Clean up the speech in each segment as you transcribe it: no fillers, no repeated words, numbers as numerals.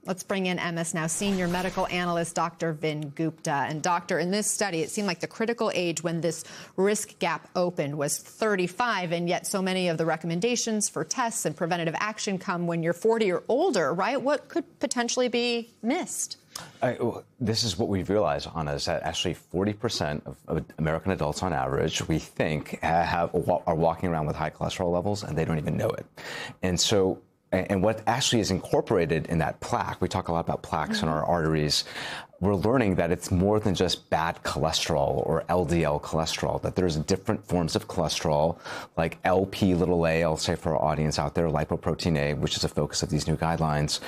Let's bring in MS now, senior medical analyst, Dr. Vin Gupta. And doctor, in this study, it seemed like the critical age when this risk gap opened was 35, and yet so many of the recommendations for tests and preventative action come when you're 40 or older, right? What could potentially be missed? This is what we've realized, Anna, is that actually 40% of American adults on average, we think, are walking around with high cholesterol levels, and they don't even know it. And what actually is incorporated in that plaque, we talk a lot about plaques in our arteries, we're learning that it's more than just bad cholesterol or LDL cholesterol, that there's different forms of cholesterol, like Lp(a), I'll say for our audience out there, lipoprotein A, which is a focus of these new guidelines,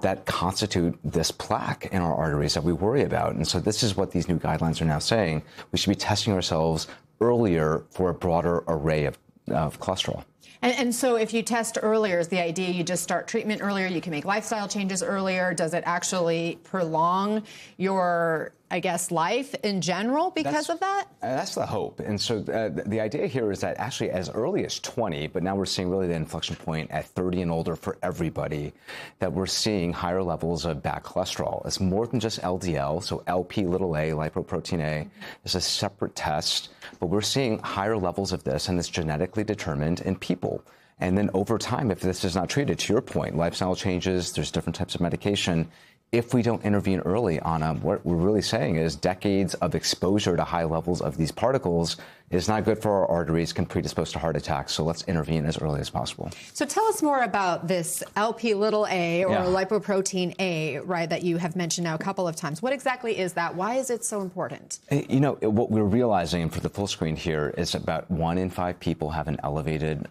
that constitute this plaque in our arteries that we worry about. And so this is what these new guidelines are now saying. We should be testing ourselves earlier for a broader array of cholesterol. And so if you test earlier, is the idea you just start treatment earlier, you can make lifestyle changes earlier? Does it actually prolong your, I guess, life in general because of that? That's the hope. And so the idea here is that actually as early as 20, but now we're seeing really the inflection point at 30 and older for everybody, that we're seeing higher levels of bad cholesterol. It's more than just LDL, so Lp(a), lipoprotein A, is a separate test, but we're seeing higher levels of this, and it's genetically determined in people. And then over time, if this is not treated, to your point, lifestyle changes, there's different types of medication. If we don't intervene early, Anna, what we're really saying is decades of exposure to high levels of these particles is not good for our arteries, can predispose to heart attacks. So let's intervene as early as possible. So tell us more about this Lp(a) or lipoprotein A, right, that you have mentioned now a couple of times. What exactly is that? Why is it so important? You know, what we're realizing, and for the full screen here, is about 1 in 5 people have an elevated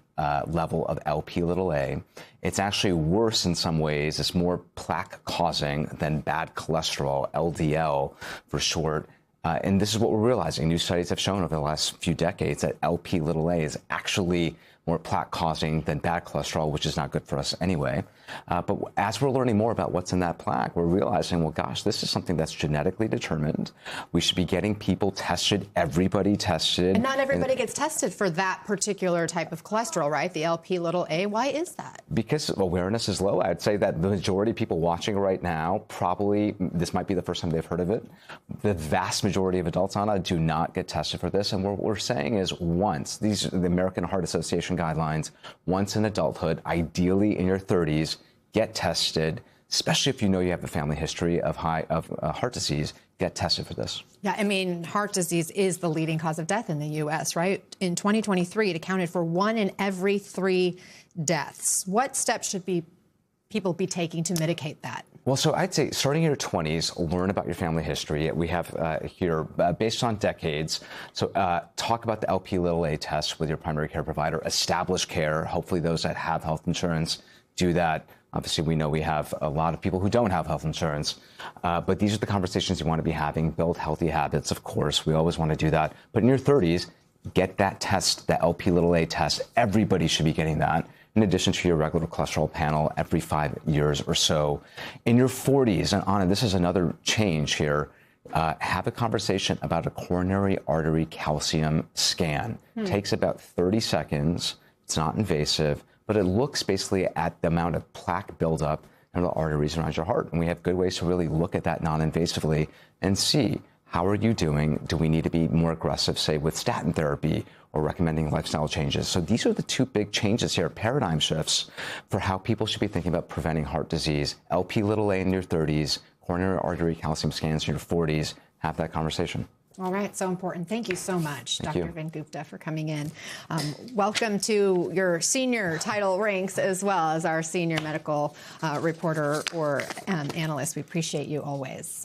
level of Lp(a). It's actually worse in some ways. It's more plaque-causing than bad cholesterol, LDL for short. And this is what we're realizing. New studies have shown over the last few decades that Lp(a) is actually more plaque-causing than bad cholesterol, which is not good for us anyway. But as we're learning more about what's in that plaque, we're realizing, well, gosh, this is something that's genetically determined. We should be getting people tested, everybody tested. And not everybody gets tested for that particular type of cholesterol, right? The Lp(a). Why is that? Because awareness is low. I'd say that the majority of people watching right now, probably, this might be the first time they've heard of it. The vast majority of adults, Anna, do not get tested for this. And what we're saying is once, these are the American Heart Association guidelines, once in adulthood, ideally in your 30s, get tested, especially if you know you have a family history of heart disease, get tested for this. Yeah, I mean, heart disease is the leading cause of death in the U.S., right? In 2023, it accounted for 1 in every 3 deaths. What steps should people be taking to mitigate that? Well, so I'd say starting in your 20s, learn about your family history. We have here, based on decades, so talk about the Lp(a) test with your primary care provider, establish care. Hopefully those that have health insurance do that. Obviously, we know we have a lot of people who don't have health insurance, but these are the conversations you want to be having. Build healthy habits, of course. We always want to do that. But in your 30s, get that test, the Lp(a) test. Everybody should be getting that, in addition to your regular cholesterol panel every 5 years or so. In your 40s, and Anna, this is another change here, have a conversation about a coronary artery calcium scan. Takes about 30 seconds. It's not invasive, but it looks basically at the amount of plaque buildup in the arteries around your heart. And we have good ways to really look at that non-invasively and see, how are you doing? Do we need to be more aggressive, say, with statin therapy or recommending lifestyle changes? So these are the 2 big changes here, paradigm shifts for how people should be thinking about preventing heart disease. Lp(a) in your 30s, coronary artery calcium scans in your 40s. Have that conversation. All right, so important. Thank you so much, Thank Dr. you. Vin Gupta, for coming in. Welcome to your senior title ranks as well as our senior medical reporter or analyst. We appreciate you always.